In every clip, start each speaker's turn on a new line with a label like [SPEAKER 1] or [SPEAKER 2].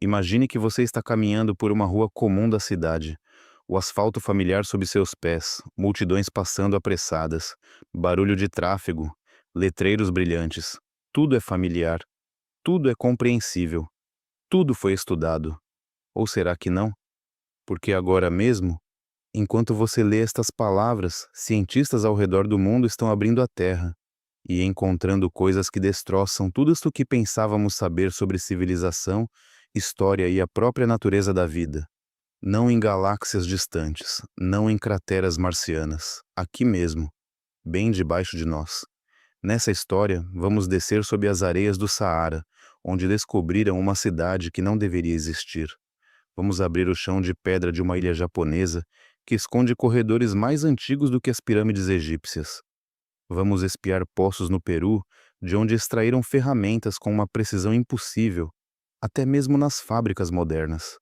[SPEAKER 1] Imagine que você está caminhando por uma rua comum da cidade. O asfalto familiar sob seus pés, multidões passando apressadas, barulho de tráfego, letreiros brilhantes. Tudo é familiar, tudo é compreensível, tudo foi estudado. Ou será que não? Porque agora mesmo, enquanto você lê estas palavras, cientistas ao redor do mundo estão abrindo a Terra e encontrando coisas que destroçam tudo isto que pensávamos saber sobre civilização, história e a própria natureza da vida. Não em galáxias distantes, não em crateras marcianas, aqui mesmo, bem debaixo de nós. Nessa história, vamos descer sob as areias do Saara, onde descobriram uma cidade que não deveria existir. Vamos abrir o chão de pedra de uma ilha japonesa que esconde corredores mais antigos do que as pirâmides egípcias. Vamos espiar poços no Peru, de onde extraíram ferramentas com uma precisão impossível, até mesmo nas fábricas modernas.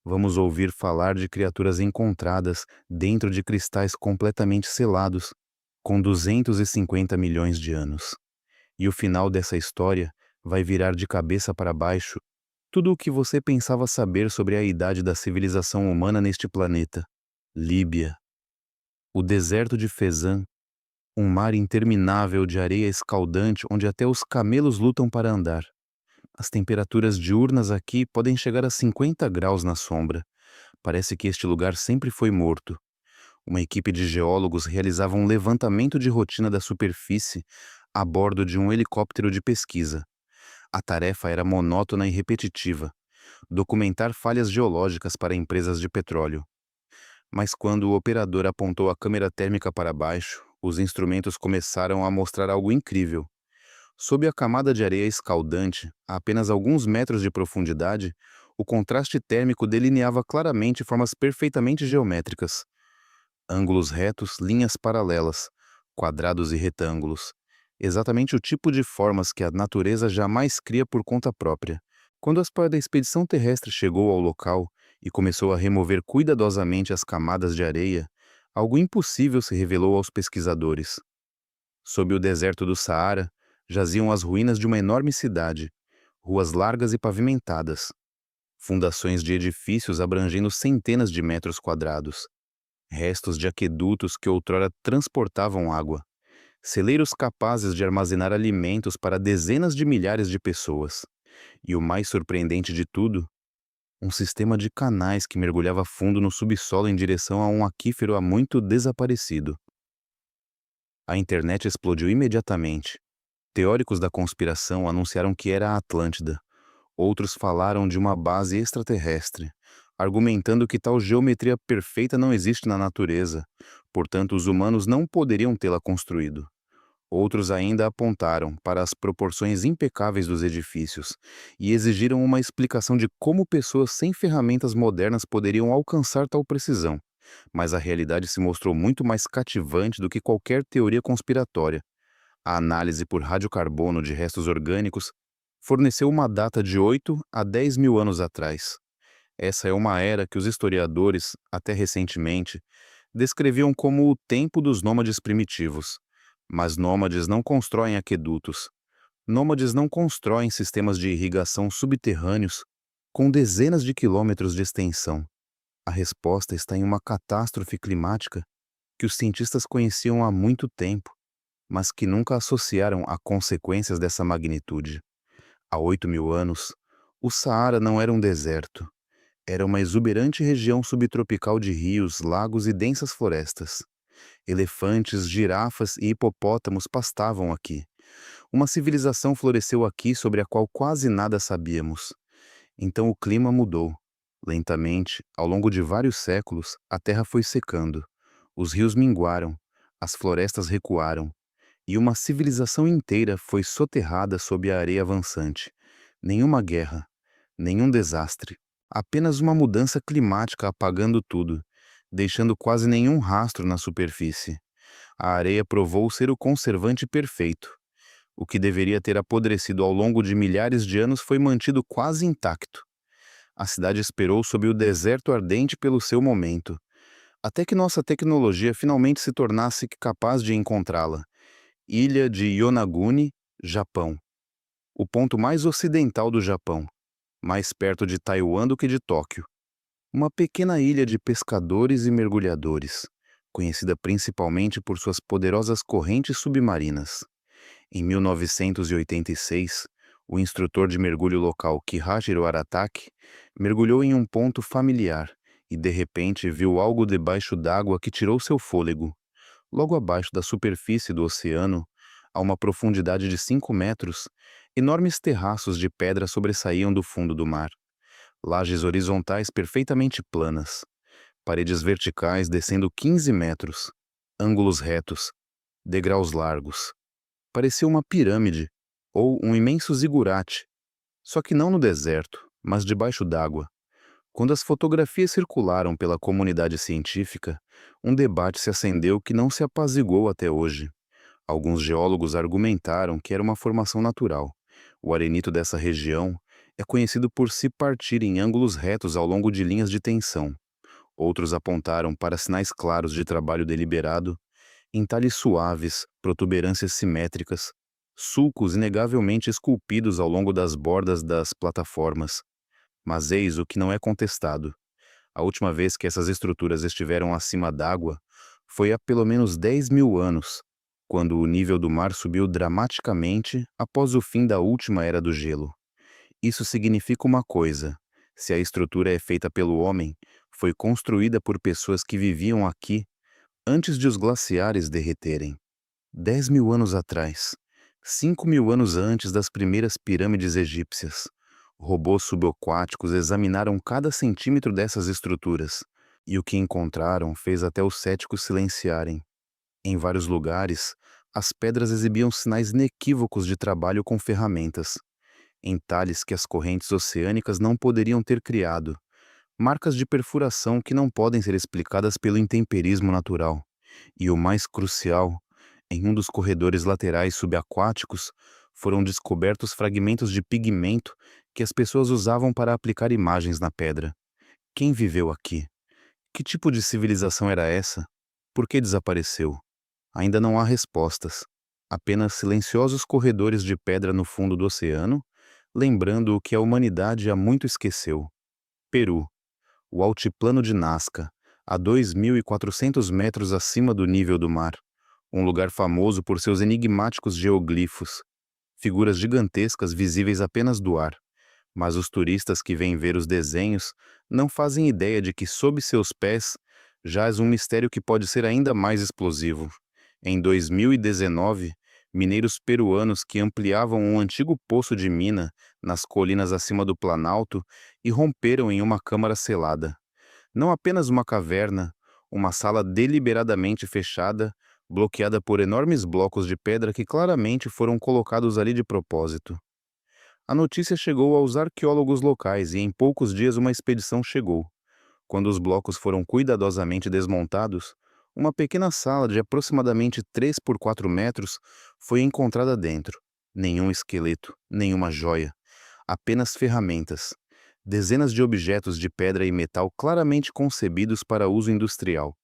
[SPEAKER 1] Vamos ouvir falar de criaturas encontradas dentro de cristais completamente selados, com 250 milhões de anos. E o final dessa história vai virar de cabeça para baixo tudo o que você pensava saber sobre a idade da civilização humana neste planeta. Líbia, o deserto de Fezzan, um mar interminável de areia escaldante onde até os camelos lutam para andar. As temperaturas diurnas aqui podem chegar a 50 graus na sombra. Parece que este lugar sempre foi morto. Uma equipe de geólogos realizava um levantamento de rotina da superfície a bordo de um helicóptero de pesquisa. A tarefa era monótona e repetitiva: documentar falhas geológicas para empresas de petróleo. Mas quando o operador apontou a câmera térmica para baixo, os instrumentos começaram a mostrar algo incrível. Sob a camada de areia escaldante, a apenas alguns metros de profundidade, o contraste térmico delineava claramente formas perfeitamente geométricas. Ângulos retos, linhas paralelas, quadrados e retângulos. Exatamente o tipo de formas que a natureza jamais cria por conta própria. Quando a espada da expedição terrestre chegou ao local e começou a remover cuidadosamente as camadas de areia, algo impossível se revelou aos pesquisadores. Sob o deserto do Saara, jaziam as ruínas de uma enorme cidade, ruas largas e pavimentadas, fundações de edifícios abrangendo centenas de metros quadrados, restos de aquedutos que outrora transportavam água, celeiros capazes de armazenar alimentos para dezenas de milhares de pessoas. E o mais surpreendente de tudo, um sistema de canais que mergulhava fundo no subsolo em direção a um aquífero há muito desaparecido. A internet explodiu imediatamente. Teóricos da conspiração anunciaram que era a Atlântida. Outros falaram de uma base extraterrestre, argumentando que tal geometria perfeita não existe na natureza, portanto os humanos não poderiam tê-la construído. Outros ainda apontaram para as proporções impecáveis dos edifícios e exigiram uma explicação de como pessoas sem ferramentas modernas poderiam alcançar tal precisão. Mas a realidade se mostrou muito mais cativante do que qualquer teoria conspiratória. A análise por radiocarbono de restos orgânicos forneceu uma data de 8 a 10 mil anos atrás. Essa é uma era que os historiadores, até recentemente, descreviam como o tempo dos nômades primitivos. Mas nômades não constroem aquedutos. Nômades não constroem sistemas de irrigação subterrâneos com dezenas de quilômetros de extensão. A resposta está em uma catástrofe climática que os cientistas conheciam há muito tempo, mas que nunca associaram a consequências dessa magnitude. Há 8 mil anos, o Saara não era um deserto. Era uma exuberante região subtropical de rios, lagos e densas florestas. Elefantes, girafas e hipopótamos pastavam aqui. Uma civilização floresceu aqui sobre a qual quase nada sabíamos. Então o clima mudou. Lentamente, ao longo de vários séculos, a terra foi secando. Os rios minguaram, as florestas recuaram, e uma civilização inteira foi soterrada sob a areia avançante. Nenhuma guerra, nenhum desastre, apenas uma mudança climática apagando tudo, deixando quase nenhum rastro na superfície. A areia provou ser o conservante perfeito. O que deveria ter apodrecido ao longo de milhares de anos foi mantido quase intacto. A cidade esperou sob o deserto ardente pelo seu momento, até que nossa tecnologia finalmente se tornasse capaz de encontrá-la. Ilha de Yonaguni, Japão. O ponto mais ocidental do Japão. mais perto de Taiwan do que de Tóquio. Uma pequena ilha de pescadores e mergulhadores, conhecida principalmente por suas poderosas correntes submarinas. Em 1986, o instrutor de mergulho local Kihachiro Arataki mergulhou em um ponto familiar e de repente viu algo debaixo d'água que tirou seu fôlego. Logo abaixo da superfície do oceano, a uma profundidade de 5 metros, enormes terraços de pedra sobressaíam do fundo do mar. Lajes horizontais perfeitamente planas, paredes verticais descendo 15 metros, ângulos retos, degraus largos. Parecia uma pirâmide ou um imenso zigurate, só que não no deserto, mas debaixo d'água. Quando as fotografias circularam pela comunidade científica, um debate se acendeu que não se apaziguou até hoje. Alguns geólogos argumentaram que era uma formação natural. O arenito dessa região é conhecido por se partir em ângulos retos ao longo de linhas de tensão. Outros apontaram para sinais claros de trabalho deliberado, entalhes suaves, protuberâncias simétricas, sulcos inegavelmente esculpidos ao longo das bordas das plataformas. Mas eis o que não é contestado. A última vez que essas estruturas estiveram acima d'água foi há pelo menos 10.000 anos, quando o nível do mar subiu dramaticamente após o fim da última era do gelo. Isso significa uma coisa: se a estrutura é feita pelo homem, foi construída por pessoas que viviam aqui antes de os glaciares derreterem. 10.000 anos atrás, 5.000 anos antes das primeiras pirâmides egípcias, robôs subaquáticos examinaram cada centímetro dessas estruturas, e o que encontraram fez até os céticos silenciarem. Em vários lugares, as pedras exibiam sinais inequívocos de trabalho com ferramentas, entalhes que as correntes oceânicas não poderiam ter criado, marcas de perfuração que não podem ser explicadas pelo intemperismo natural. E o mais crucial, em um dos corredores laterais subaquáticos, foram descobertos fragmentos de pigmento que as pessoas usavam para aplicar imagens na pedra. Quem viveu aqui? Que tipo de civilização era essa? Por que desapareceu? Ainda não há respostas. Apenas silenciosos corredores de pedra no fundo do oceano, lembrando o que a humanidade há muito esqueceu. Peru. O altiplano de Nazca, a 2.400 metros acima do nível do mar. Um lugar famoso por seus enigmáticos geoglifos, figuras gigantescas visíveis apenas do ar. Mas os turistas que vêm ver os desenhos não fazem ideia de que sob seus pés jaz um mistério que pode ser ainda mais explosivo. Em 2019, mineiros peruanos que ampliavam um antigo poço de mina nas colinas acima do Planalto irromperam em uma câmara selada. Não apenas uma caverna, uma sala deliberadamente fechada, bloqueada por enormes blocos de pedra que claramente foram colocados ali de propósito. A notícia chegou aos arqueólogos locais e em poucos dias uma expedição chegou. Quando os blocos foram cuidadosamente desmontados, uma pequena sala de aproximadamente 3 por 4 metros foi encontrada dentro. Nenhum esqueleto, nenhuma joia, apenas ferramentas. Dezenas de objetos de pedra e metal claramente concebidos para uso industrial.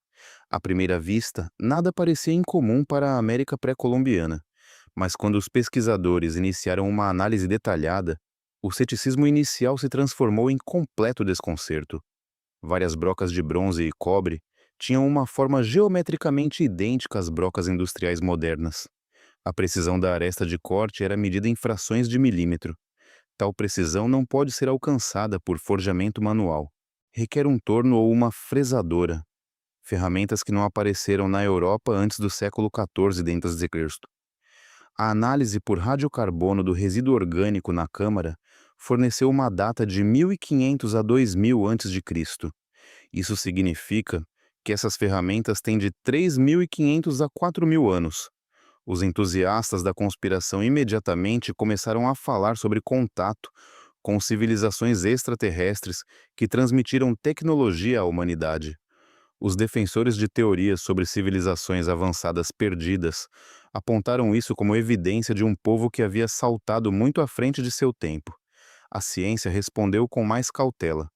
[SPEAKER 1] À primeira vista, nada parecia incomum para a América pré-colombiana. Mas quando os pesquisadores iniciaram uma análise detalhada, o ceticismo inicial se transformou em completo desconcerto. Várias brocas de bronze e cobre tinham uma forma geometricamente idêntica às brocas industriais modernas. A precisão da aresta de corte era medida em frações de milímetro. Tal precisão não pode ser alcançada por forjamento manual. Requer um torno ou uma fresadora, ferramentas que não apareceram na Europa antes do século XIV d.C. A análise por radiocarbono do resíduo orgânico na câmara forneceu uma data de 1500 a 2000 a.C. Isso significa que essas ferramentas têm de 3.500 a 4.000 anos. Os entusiastas da conspiração imediatamente começaram a falar sobre contato com civilizações extraterrestres que transmitiram tecnologia à humanidade. Os defensores de teorias sobre civilizações avançadas perdidas apontaram isso como evidência de um povo que havia saltado muito à frente de seu tempo. A ciência respondeu com mais cautela.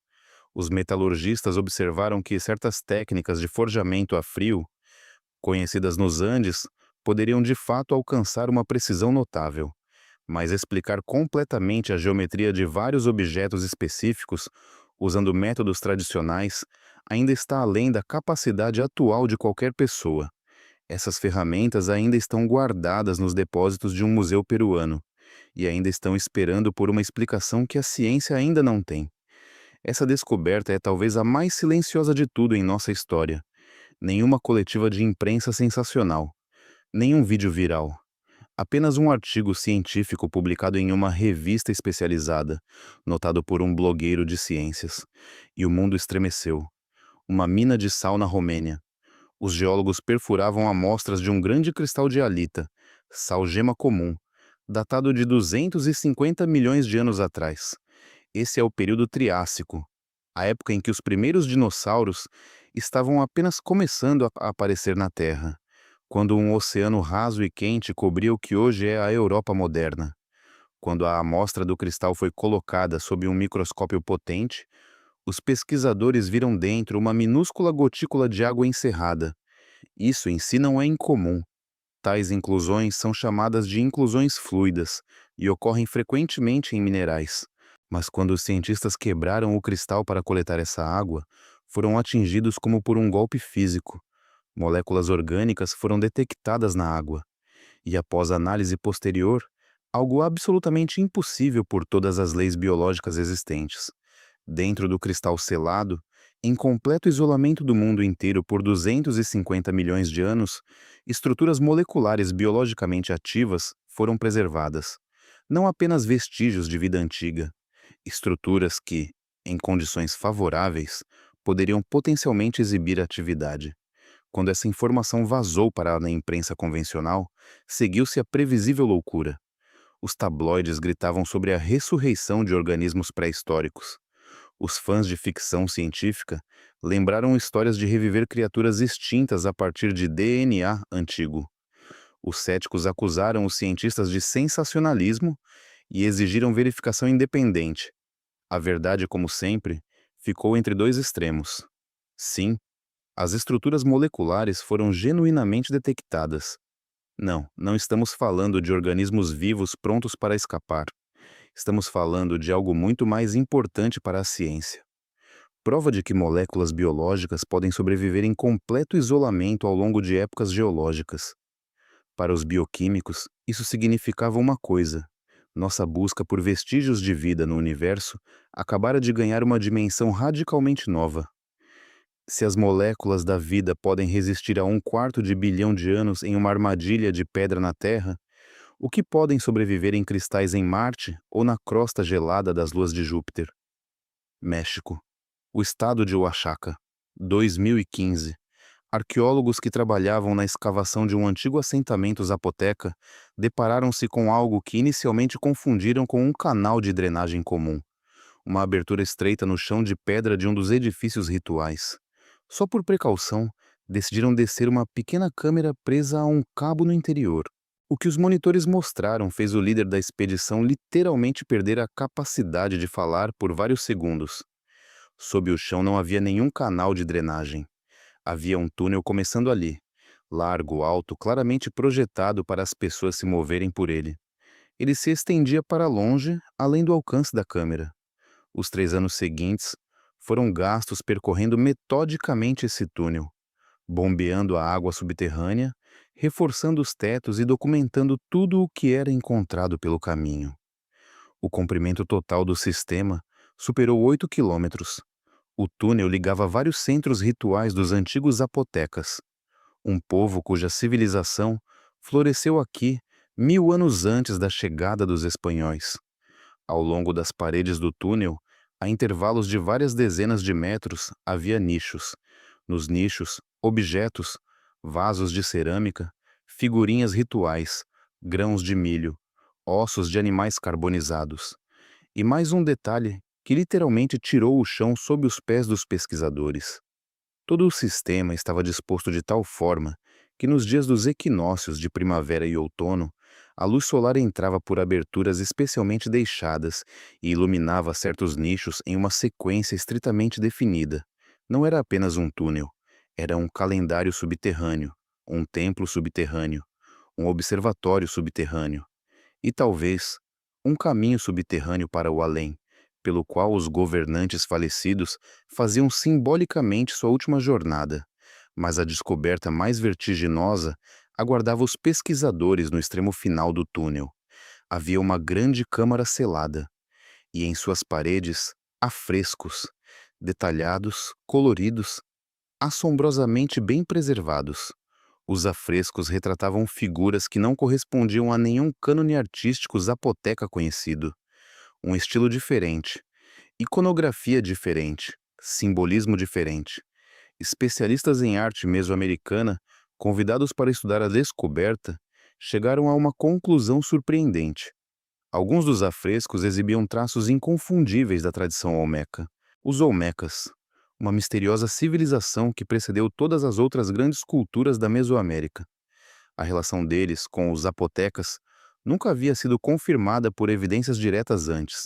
[SPEAKER 1] Os metalurgistas observaram que certas técnicas de forjamento a frio, conhecidas nos Andes, poderiam de fato alcançar uma precisão notável. Mas explicar completamente a geometria de vários objetos específicos, usando métodos tradicionais, ainda está além da capacidade atual de qualquer pessoa. Essas ferramentas ainda estão guardadas nos depósitos de um museu peruano e ainda estão esperando por uma explicação que a ciência ainda não tem. Essa descoberta é talvez a mais silenciosa de tudo em nossa história. Nenhuma coletiva de imprensa sensacional, nenhum vídeo viral. Apenas um artigo científico publicado em uma revista especializada, notado por um blogueiro de ciências. E o mundo estremeceu. Uma mina de sal na Romênia. Os geólogos perfuravam amostras de um grande cristal de halita, sal-gema comum, datado de 250 milhões de anos atrás. Esse é o período Triássico, a época em que os primeiros dinossauros estavam apenas começando a aparecer na Terra, quando um oceano raso e quente cobria o que hoje é a Europa moderna. Quando a amostra do cristal foi colocada sob um microscópio potente, os pesquisadores viram dentro uma minúscula gotícula de água encerrada. Isso em si não é incomum. Tais inclusões são chamadas de inclusões fluidas e ocorrem frequentemente em minerais. Mas quando os cientistas quebraram o cristal para coletar essa água, foram atingidos como por um golpe físico. Moléculas orgânicas foram detectadas na água. E após análise posterior, algo absolutamente impossível por todas as leis biológicas existentes. Dentro do cristal selado, em completo isolamento do mundo inteiro por 250 milhões de anos, estruturas moleculares biologicamente ativas foram preservadas. Não apenas vestígios de vida antiga, estruturas que, em condições favoráveis, poderiam potencialmente exibir atividade. Quando essa informação vazou para a imprensa convencional, seguiu-se a previsível loucura. Os tabloides gritavam sobre a ressurreição de organismos pré-históricos. Os fãs de ficção científica lembraram histórias de reviver criaturas extintas a partir de DNA antigo. Os céticos acusaram os cientistas de sensacionalismo e exigiram verificação independente. A verdade, como sempre, ficou entre dois extremos. Sim, as estruturas moleculares foram genuinamente detectadas. Não, não estamos falando de organismos vivos prontos para escapar. Estamos falando de algo muito mais importante para a ciência. Prova de que moléculas biológicas podem sobreviver em completo isolamento ao longo de épocas geológicas. Para os bioquímicos, isso significava uma coisa: nossa busca por vestígios de vida no universo acabara de ganhar uma dimensão radicalmente nova. Se as moléculas da vida podem resistir a 1/4 de bilhão de anos em uma armadilha de pedra na Terra, o que podem sobreviver em cristais em Marte ou na crosta gelada das luas de Júpiter? México. O estado de Oaxaca. 2015. Arqueólogos que trabalhavam na escavação de um antigo assentamento zapoteca depararam-se com algo que inicialmente confundiram com um canal de drenagem comum, uma abertura estreita no chão de pedra de um dos edifícios rituais. Só por precaução, decidiram descer uma pequena câmera presa a um cabo no interior. O que os monitores mostraram fez o líder da expedição literalmente perder a capacidade de falar por vários segundos. Sob o chão não havia nenhum canal de drenagem. Havia um túnel começando ali, largo, alto, claramente projetado para as pessoas se moverem por ele. Ele se estendia para longe, além do alcance da câmera. Os 3 anos seguintes foram gastos percorrendo metodicamente esse túnel, bombeando a água subterrânea, reforçando os tetos e documentando tudo o que era encontrado pelo caminho. O comprimento total do sistema superou 8 quilômetros. O túnel ligava vários centros rituais dos antigos zapotecas, um povo cuja civilização floresceu aqui 1000 anos antes da chegada dos espanhóis. Ao longo das paredes do túnel, a intervalos de várias dezenas de metros, havia nichos. Nos nichos, objetos, vasos de cerâmica, figurinhas rituais, grãos de milho, ossos de animais carbonizados. E mais um detalhe que literalmente tirou o chão sob os pés dos pesquisadores. Todo o sistema estava disposto de tal forma que nos dias dos equinócios de primavera e outono, a luz solar entrava por aberturas especialmente deixadas e iluminava certos nichos em uma sequência estritamente definida. Não era apenas um túnel, era um calendário subterrâneo, um templo subterrâneo, um observatório subterrâneo. e talvez um caminho subterrâneo para o além, pelo qual os governantes falecidos faziam simbolicamente sua última jornada. Mas a descoberta mais vertiginosa aguardava os pesquisadores no extremo final do túnel. Havia uma grande câmara selada, e em suas paredes, afrescos, detalhados, coloridos, assombrosamente bem preservados. Os afrescos retratavam figuras que não correspondiam a nenhum cânone artístico zapoteca conhecido. Um estilo diferente, iconografia diferente, simbolismo diferente. Especialistas em arte mesoamericana, convidados para estudar a descoberta, chegaram a uma conclusão surpreendente. Alguns dos afrescos exibiam traços inconfundíveis da tradição olmeca. Os olmecas, uma misteriosa civilização que precedeu todas as outras grandes culturas da Mesoamérica. A relação deles com os zapotecas nunca havia sido confirmada por evidências diretas antes.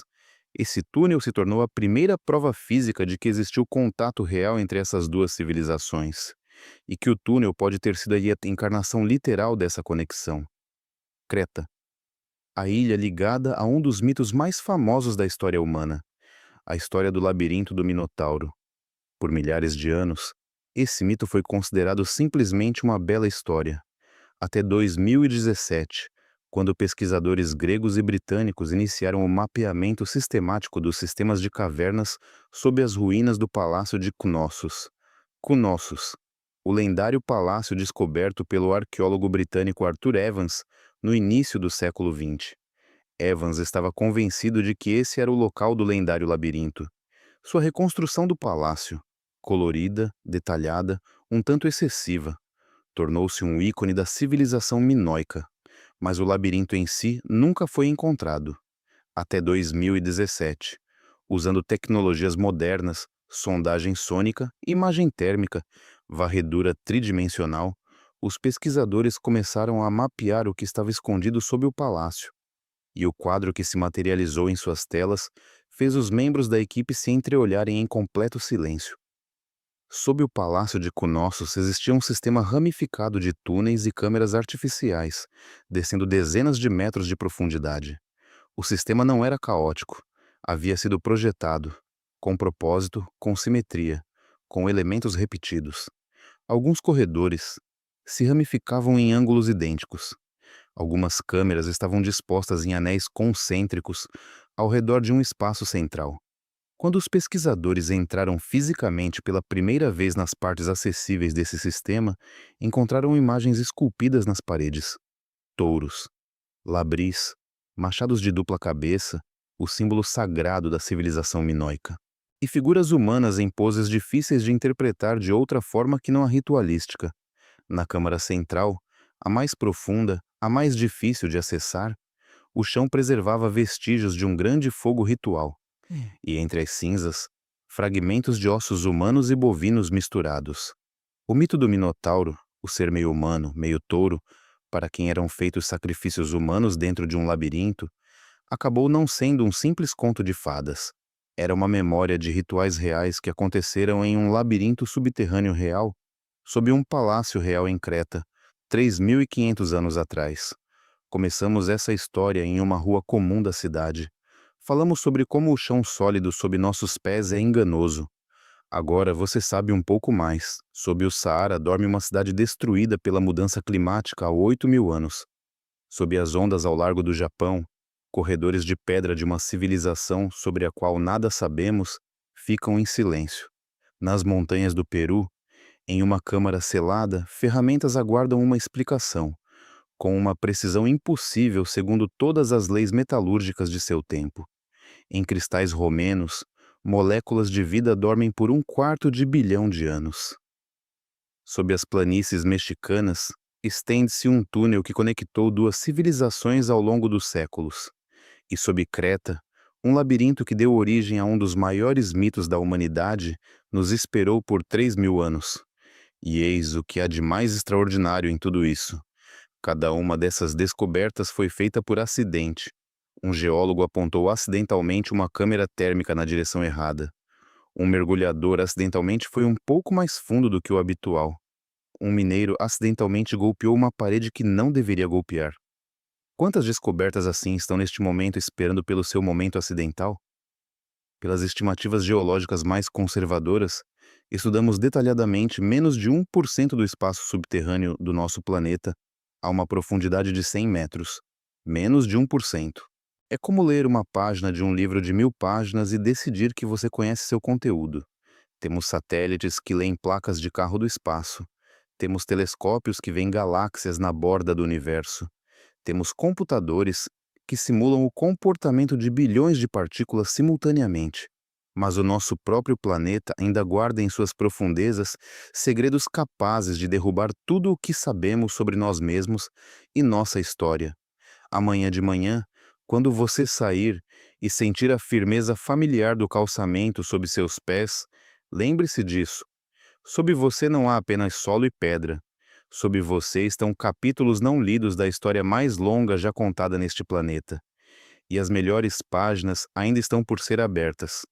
[SPEAKER 1] Esse túnel se tornou a primeira prova física de que existiu contato real entre essas duas civilizações, e que o túnel pode ter sido a encarnação literal dessa conexão. Creta, a ilha ligada a um dos mitos mais famosos da história humana, a história do labirinto do Minotauro. Por milhares de anos, esse mito foi considerado simplesmente uma bela história, até 2017, quando pesquisadores gregos e britânicos iniciaram o mapeamento sistemático dos sistemas de cavernas sob as ruínas do Palácio de Knossos. Knossos, o lendário palácio descoberto pelo arqueólogo britânico Arthur Evans no início do século XX. Evans estava convencido de que esse era o local do lendário labirinto. Sua reconstrução do palácio, colorida, detalhada, um tanto excessiva, tornou-se um ícone da civilização minoica, mas o labirinto em si nunca foi encontrado. Até 2017, usando tecnologias modernas, sondagem sônica, imagem térmica, varredura tridimensional, os pesquisadores começaram a mapear o que estava escondido sob o palácio. E o quadro que se materializou em suas telas fez os membros da equipe se entreolharem em completo silêncio. Sob o Palácio de Knossos existia um sistema ramificado de túneis e câmeras artificiais, descendo dezenas de metros de profundidade. O sistema não era caótico. Havia sido projetado, com propósito, com simetria, com elementos repetidos. Alguns corredores se ramificavam em ângulos idênticos. Algumas câmeras estavam dispostas em anéis concêntricos ao redor de um espaço central. Quando os pesquisadores entraram fisicamente pela primeira vez nas partes acessíveis desse sistema, encontraram imagens esculpidas nas paredes. Touros, labris, machados de dupla cabeça, o símbolo sagrado da civilização minoica. E figuras humanas em poses difíceis de interpretar de outra forma que não a ritualística. Na câmara central, a mais profunda, a mais difícil de acessar, o chão preservava vestígios de um grande fogo ritual. E entre as cinzas, fragmentos de ossos humanos e bovinos misturados. O mito do Minotauro, o ser meio humano, meio touro, para quem eram feitos sacrifícios humanos dentro de um labirinto, acabou não sendo um simples conto de fadas. Era uma memória de rituais reais que aconteceram em um labirinto subterrâneo real, sob um palácio real em Creta, 3.500 anos atrás. Começamos essa história em uma rua comum da cidade. Falamos sobre como o chão sólido sob nossos pés é enganoso. Agora você sabe um pouco mais. Sob o Saara dorme uma cidade destruída pela mudança climática há 8.000 anos. Sob as ondas ao largo do Japão, corredores de pedra de uma civilização sobre a qual nada sabemos ficam em silêncio. Nas montanhas do Peru, em uma câmara selada, ferramentas aguardam uma explicação, com uma precisão impossível segundo todas as leis metalúrgicas de seu tempo. Em cristais romenos, moléculas de vida dormem por 1/4 bilhão de anos. Sob as planícies mexicanas, estende-se um túnel que conectou duas civilizações ao longo dos séculos. E sob Creta, um labirinto que deu origem a um dos maiores mitos da humanidade nos esperou por 3.000 anos. E eis o que há de mais extraordinário em tudo isso. Cada uma dessas descobertas foi feita por acidente. Um geólogo apontou acidentalmente uma câmera térmica na direção errada. Um mergulhador acidentalmente foi um pouco mais fundo do que o habitual. Um mineiro acidentalmente golpeou uma parede que não deveria golpear. Quantas descobertas assim estão neste momento esperando pelo seu momento acidental? Pelas estimativas geológicas mais conservadoras, estudamos detalhadamente menos de 1% do espaço subterrâneo do nosso planeta a uma profundidade de 100 metros. Menos de 1%. É como ler uma página de um livro de 1000 páginas e decidir que você conhece seu conteúdo. Temos satélites que leem placas de carro do espaço. Temos telescópios que veem galáxias na borda do universo. Temos computadores que simulam o comportamento de bilhões de partículas simultaneamente. Mas o nosso próprio planeta ainda guarda em suas profundezas segredos capazes de derrubar tudo o que sabemos sobre nós mesmos e nossa história. Amanhã de manhã, quando você sair e sentir a firmeza familiar do calçamento sob seus pés, lembre-se disso. Sob você não há apenas solo e pedra. Sob você estão capítulos não lidos da história mais longa já contada neste planeta. E as melhores páginas ainda estão por ser abertas.